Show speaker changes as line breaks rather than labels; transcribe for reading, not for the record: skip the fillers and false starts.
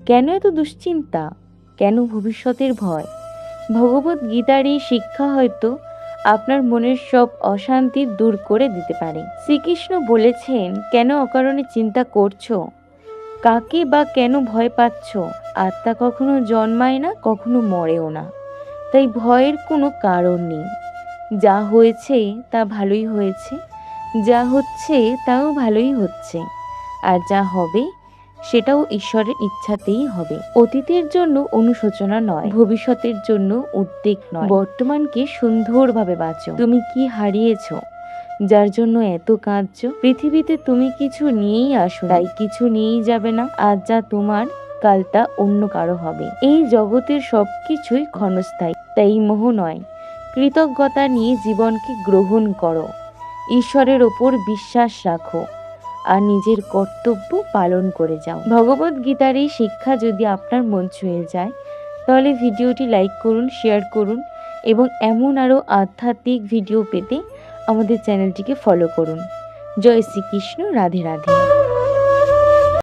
কেন এত দুশ্চিন্তা? কেন ভবিষ্যতের ভয়? ভগবত গীতার এই শিক্ষা হয়তো আপনার মনের সব অশান্তি দূর করে দিতে পারে। শ্রীকৃষ্ণ বলেছেন, কেন অকারণে চিন্তা করছো? কাকে বা কেন ভয় পাচ্ছ? আত্মা কখনো জন্মায় না, কখনো মরেও না, তাই ভয়ের কোনো কারণ নেই। যা হয়েছে তা ভালোই হয়েছে, যা হচ্ছে তাও ভালোই হচ্ছে, আর যা হবে সেটাও ঈশ্বরের ইচ্ছাতেই হবে। অতীতের জন্য অনুশোচনা নয়, ভবিষ্যতের জন্য উদ্বেগ নয়, বর্তমানকে সুন্দরভাবে বাঁচো। তুমি কি হারিয়েছো যার জন্য এত কাঁদছো? পৃথিবীতে তুমি কিছু নিয়েই আসো, তাই কিছু নিয়েই যাবে না। আজ যা তোমার, কাল তা অন্য কারো হবে। এই জগতের সবকিছুই ক্ষণস্থায়ী, তাই মোহ নয়, কৃতজ্ঞতা নিয়ে জীবনকে গ্রহণ করো। ঈশ্বরের ওপর বিশ্বাস রাখো আর নিজের কর্তব্য পালন করে যাও। ভগবত গীতার এই শিক্ষা যদি আপনার মন ছুঁয়ে যায়, তাহলে ভিডিওটি লাইক করুন, শেয়ার করুন এবং এমন আরও আধ্যাত্মিক ভিডিও পেতে আমাদের চ্যানেলটিকে ফলো করুন। জয় শ্রীকৃষ্ণ। রাধে রাধে।